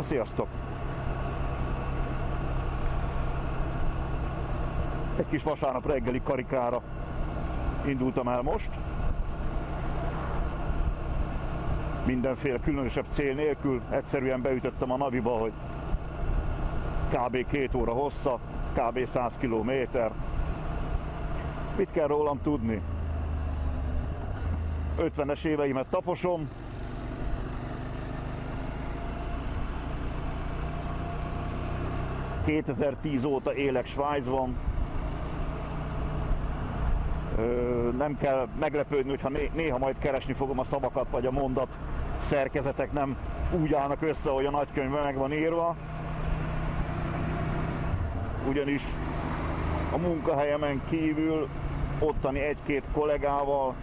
Sziasztok! Egy kis vasárnap reggeli karikára indultam el most. Mindenféle különösebb cél nélkül. Egyszerűen beütöttem a naviba, hogy kb. 2 óra hossza, kb. 100 kilométer. Mit kell rólam tudni? 50-es éveimet taposom. ...2010 óta élek Svájcban. Nem kell meglepődni, hogyha néha majd keresni fogom a szavakat, vagy a mondat szerkezetek nem úgy állnak össze, hogy a nagykönyvben meg van írva. Ugyanis a munkahelyemen kívül ottani egy-két kollégával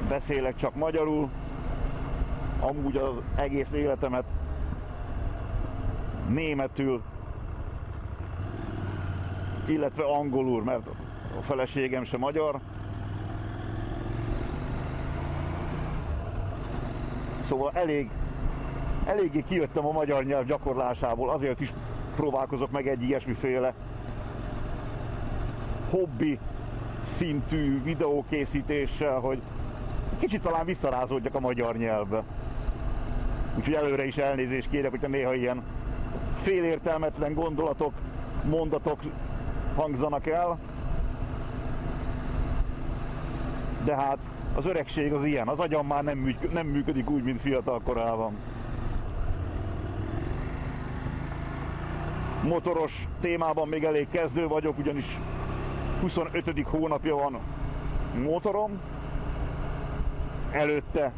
beszélek csak magyarul. Amúgy az egész életemet németül, illetve angolul, mert a feleségem se magyar. Szóval eléggé kijöttem a magyar nyelv gyakorlásából, azért is próbálkozok meg egy ilyesmiféle hobbi szintű videókészítéssel, hogy kicsit talán visszarázódjak a magyar nyelvbe. Úgyhogy előre is elnézést kérek, hogyha néha ilyen félértelmetlen gondolatok, mondatok hangzanak el. De hát az öregség az ilyen, az agyam már nem működik úgy, mint fiatal korában. Motoros témában még elég kezdő vagyok, ugyanis 25. hónapja van motorom. Előtte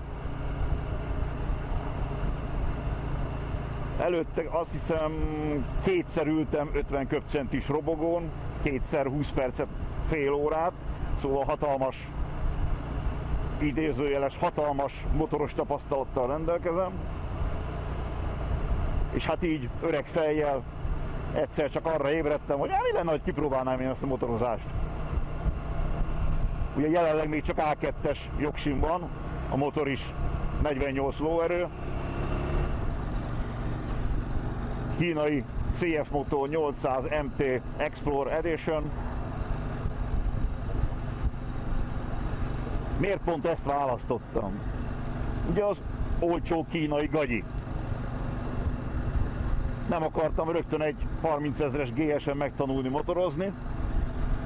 azt hiszem kétszer ültem 50 köbcentis robogón, kétszer 20 percet, fél órát, szóval hatalmas, idézőjeles, hatalmas motoros tapasztalattal rendelkezem. És hát így öreg fejjel egyszer csak arra ébredtem, hogy mi lenne, hogy kipróbálnám én ezt a motorozást. Ugye jelenleg még csak A2-es jogsim van, a motor is 48 lóerő. Kínai CF Moto 800 MT Explore Edition. Miért pont ezt választottam? Ugye az olcsó kínai gagyi. Nem akartam rögtön egy 30 000-es GS-en megtanulni motorozni,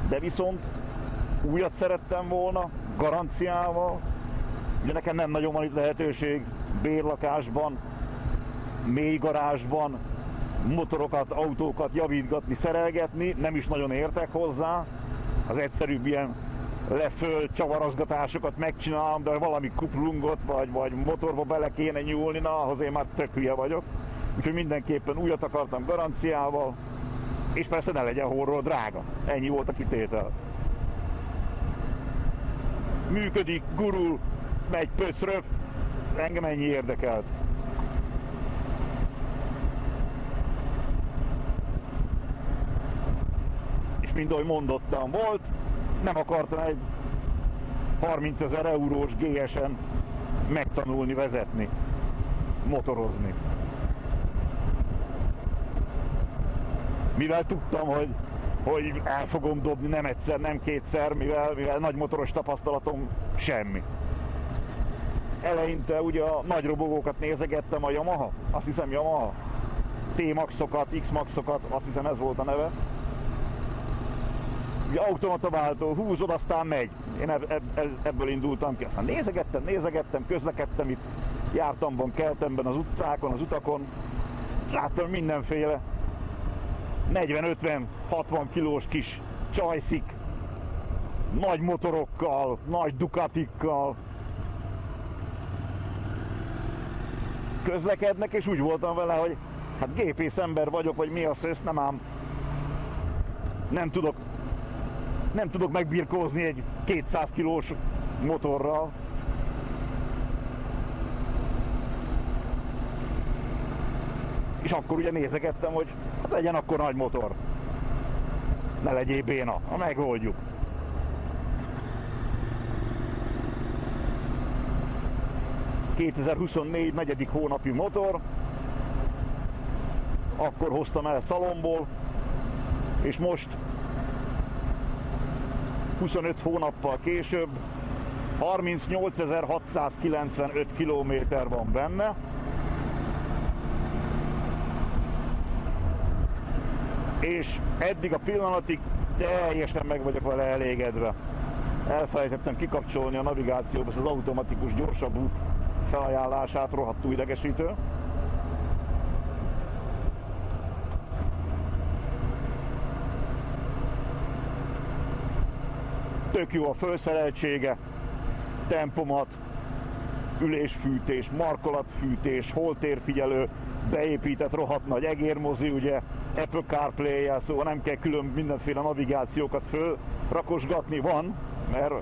de viszont újat szerettem volna, garanciával. Ugye nekem nem nagyon van itt lehetőség bérlakásban, mély garázsban motorokat, autókat javítgatni, szerelgetni, nem is nagyon értek hozzá. Az egyszerűbb ilyen le-föl csavarozgatásokat megcsinálom, de valami kuplungot vagy motorba bele kéne nyúlni, na ahhoz én már tök hülye vagyok. Úgyhogy mindenképpen újat akartam garanciával, és persze ne legyen horror drága. Ennyi volt a kitétel. Működik, gurul, megy pöcröf, engem ennyi érdekelt. És mind ahogy mondottam volt, nem akartam egy 30 000 eurós GS-en megtanulni, vezetni, motorozni. Mivel tudtam, hogy el fogom dobni nem egyszer, nem kétszer, mivel nagy motoros tapasztalatom semmi. Eleinte ugye a nagy robogókat nézegettem, a Yamaha, azt hiszem Yamaha, T-maxokat, X-maxokat, azt hiszem ez volt a neve. Ugye automata váltó, húzod, aztán megy. Én ebből indultam ki. Aztán nézegettem, közlekedtem itt, jártamban, keltemben, az utcákon, az utakon. Láttam mindenféle 40-50-60 kilós kis csajszik, nagy motorokkal, nagy Ducatikkal közlekednek, és úgy voltam vele, hogy hát gépész ember vagyok, vagy mi a szösz, nem ám. Nem tudok megbirkózni egy 200 kilós motorral. És akkor ugye nézegettem, hogy hát legyen akkor nagy motor. Ne legyél béna, ha megoldjuk. ...2024 negyedik hónapi motor. akkor hoztam el Szalonból, és most 25 hónappal később 38.695 kilométer van benne. És eddig a pillanatig teljesen meg vagyok vele elégedve. Elfelejtettem kikapcsolni a navigációba az automatikus gyorsabb út felajánlását, rohadtul idegesítő. Tök jó a felszereltsége, tempomat, ülésfűtés, markolatfűtés, holtérfigyelő, beépített rohadt nagy egérmozi, ugye Apple CarPlay-jel, szóval nem kell külön mindenféle navigációkat fölrakosgatni, van, mert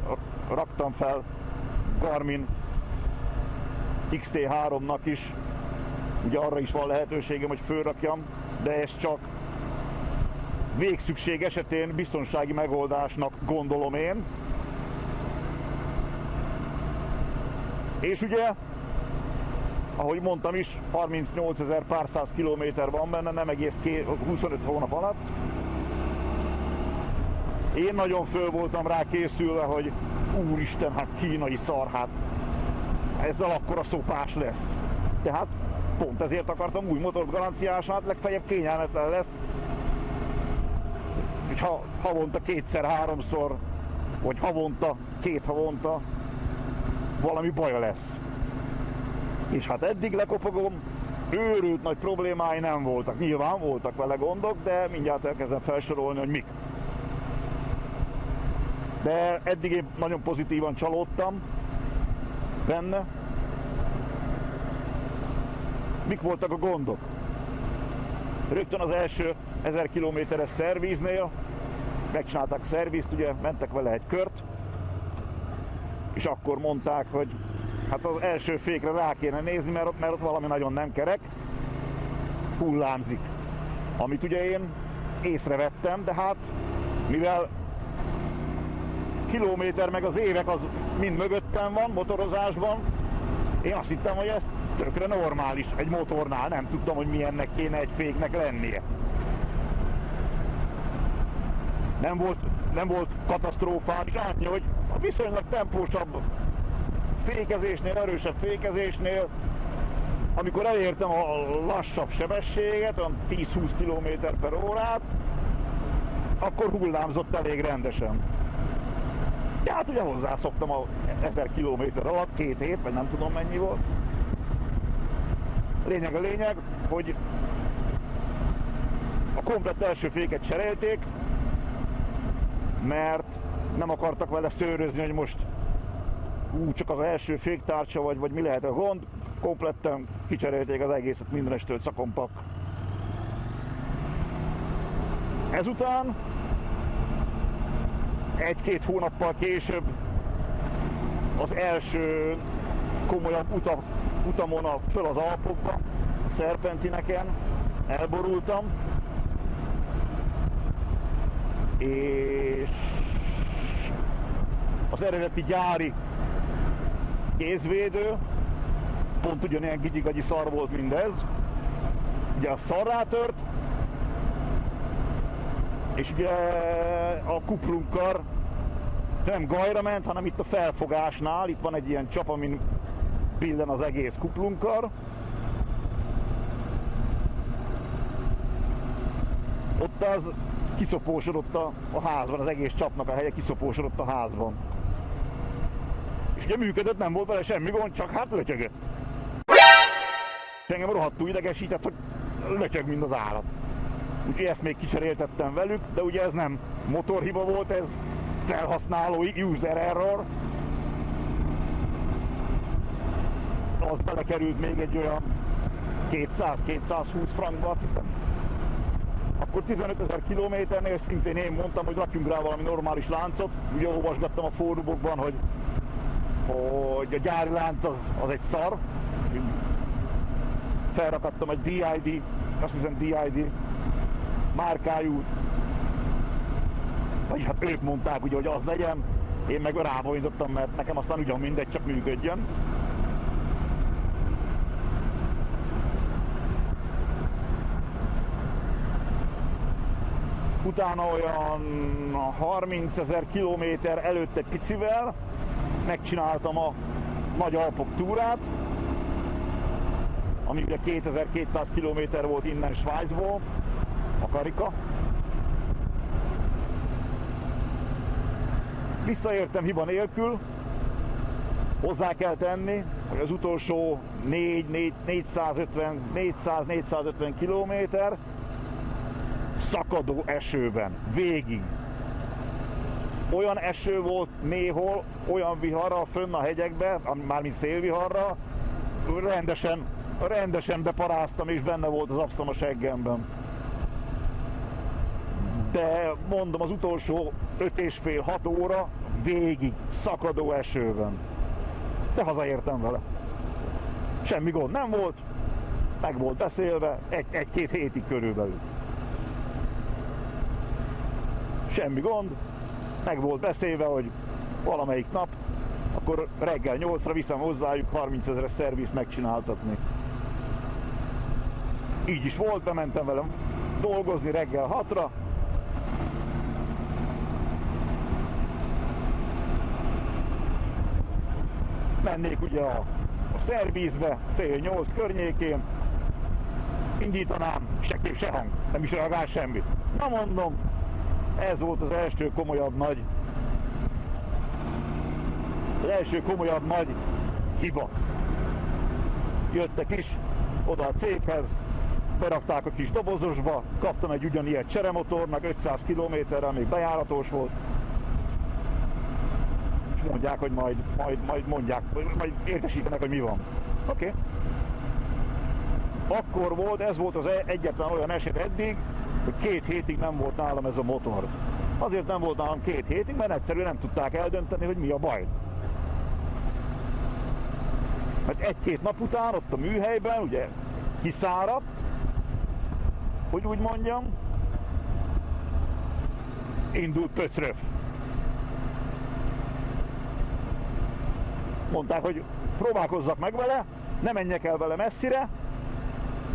raktam fel Garmin XT3-nak is, ugye arra is van lehetőségem, hogy fölrakjam, de ez csak végszükség esetén biztonsági megoldásnak gondolom én. És ugye, ahogy mondtam is, 38.000 pár száz kilométer van benne, nem egész 25 hónap alatt. Én nagyon föl voltam rá készülve, hogy úristen, hát kínai szar, hát ezzel akkora szopás lesz. Tehát pont ezért akartam új motort garanciását, legfeljebb kényelmetlen lesz, hogy havonta kétszer-háromszor, vagy havonta, két havonta valami baja lesz. És hát eddig lekopogom, őrült nagy problémái nem voltak. Nyilván voltak vele gondok, de mindjárt elkezdem felsorolni, hogy mik. De eddig én nagyon pozitívan csalódtam benne. Mik voltak a gondok? Rögtön az első 1000 kilométeres szerviznél megcsinálták a szervizt, ugye mentek vele egy kört, és akkor mondták, hogy hát az első fékre rá kéne nézni, mert ott valami nagyon nem kerek, hullámzik. Amit ugye én észrevettem, de hát mivel kilométer meg az évek az mind mögöttem van motorozásban, én azt hittem, hogy ez tökre normális egy motornál, nem tudtam, hogy milyennek kéne egy féknek lennie. Nem volt katasztrofális, annyi, hogy a viszonylag tempósabb fékezésnél, erősebb fékezésnél, amikor elértem a lassabb sebességet, olyan 10-20 km/h, akkor hullámzott elég rendesen. Ja, hát ugye hozzászoktam a 1000 km alatt, 2 hét, vagy nem tudom mennyi volt. Lényeg a lényeg, hogy a komplett első féket cserélték, mert nem akartak vele szőrözni, hogy most csak az első féktárcsa vagy mi lehet a gond. Kompletten kicserélték az egészet, mindenestől cakompak. Ezután 1-2 hónappal később az első komolyabb utamon föl az Alpokba, a Szerpentineken elborultam, és az eredeti gyári kézvédő, pont ugyanilyen gigyigagyi szar volt mindez, ugye a szar rátört, és ugye a kuplunkkar nem gajra ment, hanem itt a felfogásnál, itt van egy ilyen csap, amin billen az egész kuplunkkar. Ott az kiszopósodott a házban, az egész csapnak a helye kiszopósodott a házban. És ugye működött, nem volt vele semmi gond, csak hát lötyögött. Engem rohadtul idegesített, hogy lötyög, mint az állat. Úgyhogy ezt még kicseréltettem velük, de ugye ez nem motorhiba volt, ez felhasználói user error. Az belekerült még egy olyan 200-220 frankba, azt hiszem. Akkor 15 000 kilométernél szintén én mondtam, hogy rakjunk rá valami normális láncot. Ugye olvasgattam a fórumokban, hogy a gyári lánc az egy szar. Felrakadtam egy DID, azt hiszem DID márkájú, vagy hát ők mondták ugye, hogy az legyen, én meg rábonyítottam, mert nekem aztán ugyan mindegy, csak működjön. utána olyan 30 000 kilométer előtt egy picivel megcsináltam a Nagy Alpok túrát, ami ugye 2200 kilométer volt innen Svájcból, a Karika. Visszaértem hiba nélkül. Hozzá kell tenni, hogy az utolsó 400-450 kilométer szakadó esőben, végig. Olyan eső volt néhol, olyan viharra fönn a hegyekbe, mármint szélviharra, rendesen beparáztam, és benne volt az abszam a seggemben. De mondom, az utolsó 5,5-6 óra végig szakadó esőben. De hazaértem vele. Semmi gond nem volt, meg volt beszélve, egy-két hétig körülbelül. Semmi gond, meg volt beszélve, hogy valamelyik nap, akkor reggel 8-ra viszem hozzájuk 30 000-es szervizt megcsináltatni. Így is volt, bementem velem dolgozni reggel 6-ra. Mennék ugye a szervizbe, fél 8 környékén, indítanám, se kép, se hang, nem is reagál semmit. Na mondom, ez volt az első komolyabb nagy hiba. Jöttek is oda a céghez, berakták a kis dobozosba, kaptam egy ugyanilyet cseremotor, meg 500 kilométerrel még bejáratos volt. És mondják, hogy majd értesítenek, hogy mi van. Oké. Akkor volt, ez volt az egyetlen olyan eset eddig, hogy 2 hétig nem volt nálam ez a motor. Azért nem volt nálam 2 hétig, mert egyszerűen nem tudták eldönteni, hogy mi a baj. Mert 1-2 nap után ott a műhelyben ugye kiszáradt, hogy úgy mondjam, indult pöcröf. Mondták, hogy próbálkozzak meg vele, ne menjek el vele messzire,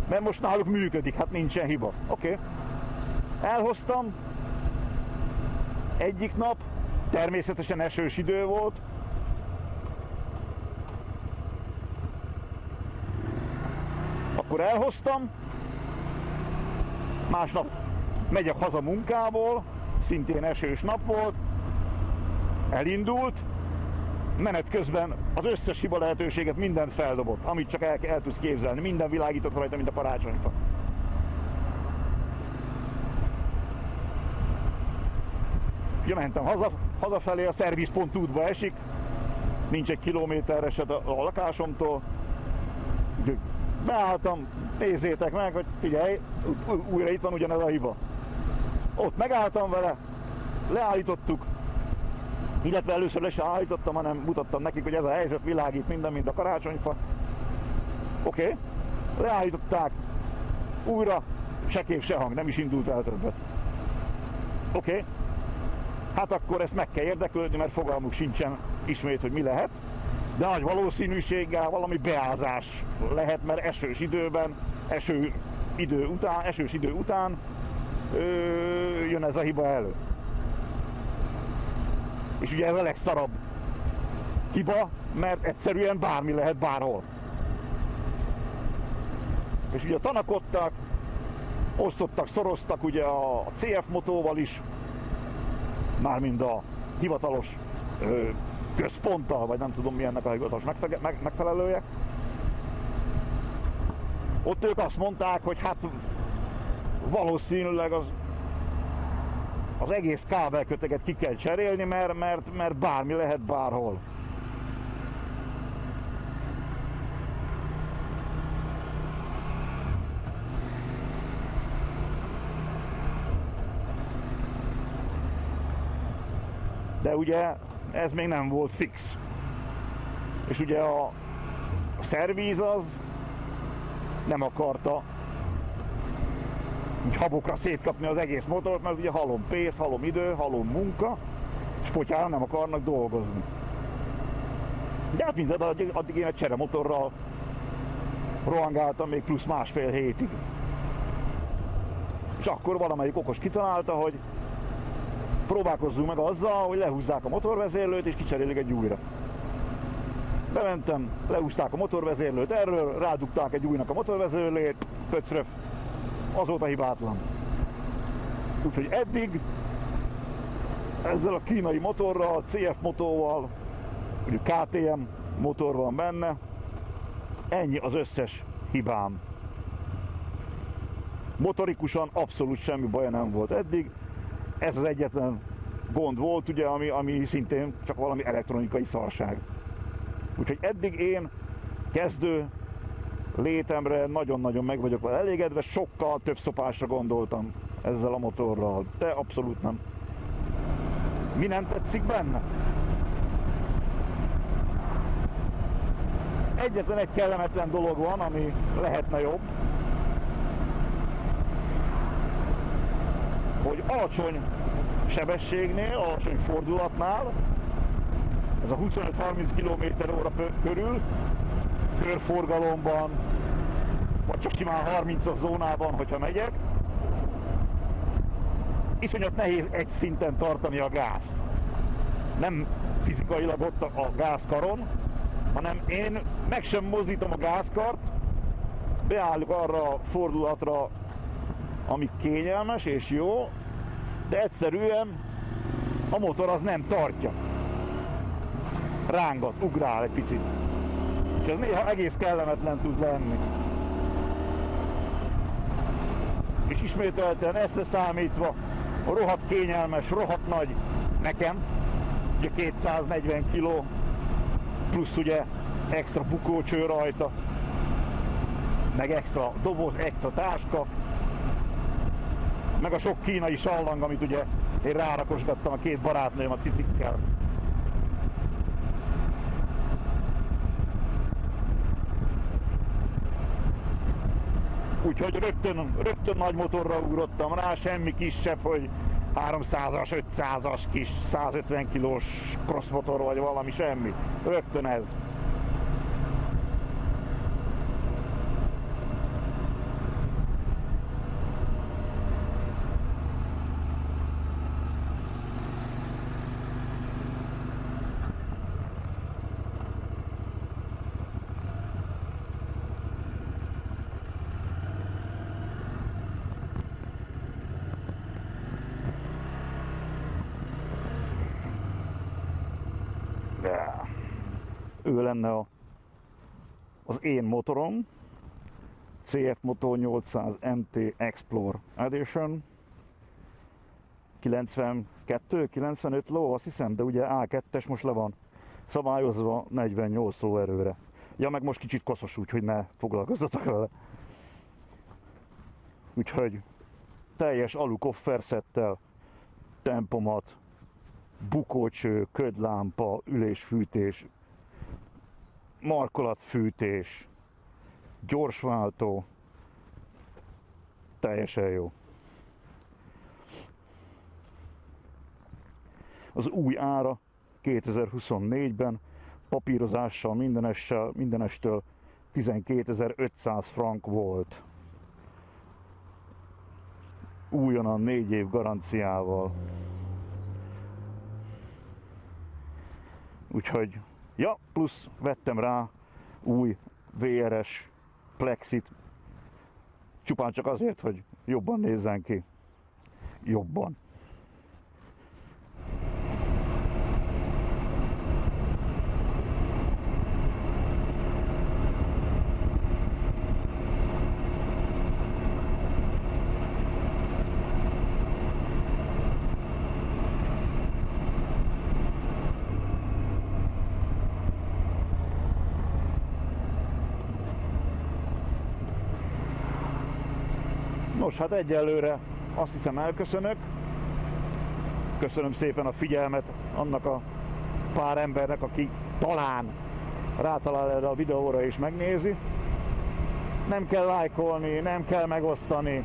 mert most náluk működik, hát nincsen hiba. Oké. Elhoztam, egyik nap, természetesen esős idő volt, akkor elhoztam, másnap megyek haza munkából, szintén esős nap volt, elindult, menet közben az összes hiba lehetőséget, mindent feldobott, amit csak el tudsz képzelni, minden világított rajta, mint a karácsonyfa. Ugye mentem hazafelé, a szervizpont útba esik, nincs 1 kilométerre se a lakásomtól, beálltam, nézzétek meg, hogy figyelj, újra itt van ugyanez a hiba. Ott megálltam vele, leállítottuk, illetve először le se állítottam, hanem mutattam nekik, hogy ez a helyzet, világít minden, mint a karácsonyfa. Oké, leállították, újra, se kép, se hang, nem is indult el többet. Oké, hát akkor ezt meg kell érdeklődni, mert fogalmuk sincsen ismét, hogy mi lehet. De nagy valószínűséggel valami beázás lehet, mert esős idő után jön ez a hiba elő. És ugye ez a legszarabb hiba, mert egyszerűen bármi lehet bárhol. És ugye tanakodtak, osztottak, szoroztak ugye a CF motóval is, mármint a hivatalos központtal, vagy nem tudom mi ennek a hivatalos megfelelője. Ott ők azt mondták, hogy hát valószínűleg az egész kábelköteget ki kell cserélni, mert bármi lehet bárhol. De ugye ez még nem volt fix. És ugye a szervíz az nem akarta úgy habokra szétkapni az egész motort, mert ugye halom pénz, halom idő, halom munka, és potyára nem akarnak dolgozni. De hát minden, addig én egy cseremotorral rohangáltam még plusz 1,5 hétig. És akkor valamelyik okos kitalálta, hogy próbálkozzunk meg azzal, hogy lehúzzák a motorvezérlőt és kicserélik egy újra. Bementem, lehúzták a motorvezérlőt erről, rádugták egy újnak a motorvezérlőt, pöcröf, azóta hibátlan. Úgyhogy eddig ezzel a kínai motorral, CF motorral, ugye KTM motor van benne, ennyi az összes hibám. Motorikusan abszolút semmi baja nem volt eddig, ez az egyetlen gond volt, ugye, ami szintén csak valami elektronikai szarság. Úgyhogy eddig én kezdő létemre nagyon-nagyon meg vagyok vele elégedve, sokkal több szopásra gondoltam ezzel a motorral, de abszolút nem. Mi nem tetszik benne? Egyetlen egy kellemetlen dolog van, ami lehetne jobb, hogy alacsony sebességnél, alacsony fordulatnál, ez a 25-30 km/h körül, körforgalomban, vagy csak simán 30-as zónában, hogyha megyek, iszonyat nehéz egy szinten tartani a gázt. Nem fizikailag ott a gázkaron, hanem én meg sem mozdítom a gázkart, beállok arra a fordulatra, ami kényelmes és jó, de egyszerűen a motor az nem tartja. Rángat, ugrál egy picit. És ez néha egész kellemetlen tud lenni. És ismételten ezt számítva a rohadt kényelmes, rohadt nagy nekem, ugye 240 kg, plusz ugye extra bukócső rajta, meg extra doboz, extra táska, meg a sok kínai sallang, amit ugye én rárakosgattam a két barátnőm a cicikkel. Úgyhogy rögtön nagy motorra ugrottam rá, semmi kisebb, hogy 300-as, 500-as kis 150 kilós crossmotor vagy valami, semmi. Rögtön ez. Ő lenne az én motorom, CF Moto 800 MT Explore Edition, 92-95 ló, azt hiszem, de ugye A2-es most le van szabályozva 48 lóerőre. Ja, meg most kicsit koszos, úgyhogy ne foglalkozzatok vele. Úgyhogy teljes alu kofferszettel, tempomat, bukócső, ködlámpa, ülésfűtés, markolatfűtés, gyorsváltó, teljesen jó. Az új ára 2024-ben papírozással, mindenestől 12.500 frank volt. Újonnan 4 év garanciával. Úgyhogy, ja, plusz vettem rá új VRS plexit, csupán csak azért, hogy jobban nézzen ki. Jobban. Nos, hát egyelőre azt hiszem elköszönök. Köszönöm szépen a figyelmet annak a pár embernek, aki talán rátalál erre a videóra és megnézi. Nem kell lájkolni, nem kell megosztani,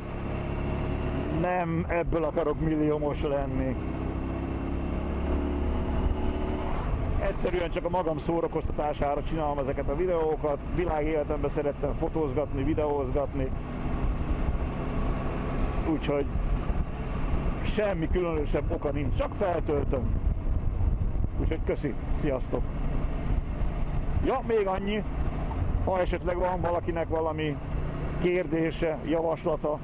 nem ebből akarok milliómos lenni. Egyszerűen csak a magam szórakoztatására csinálom ezeket a videókat. Világéletemben szerettem fotózgatni, videózgatni. úgyhogy semmi különösebb oka nincs, csak feltöltöm. Úgyhogy köszi, sziasztok! Ja, még annyi, ha esetleg van valakinek valami kérdése, javaslata,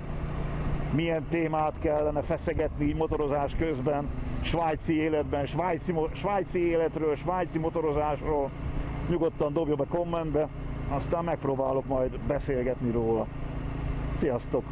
milyen témát kellene feszegetni motorozás közben, svájci életben, svájci életről, svájci motorozásról, nyugodtan dobja be kommentbe, aztán megpróbálok majd beszélgetni róla. Sziasztok!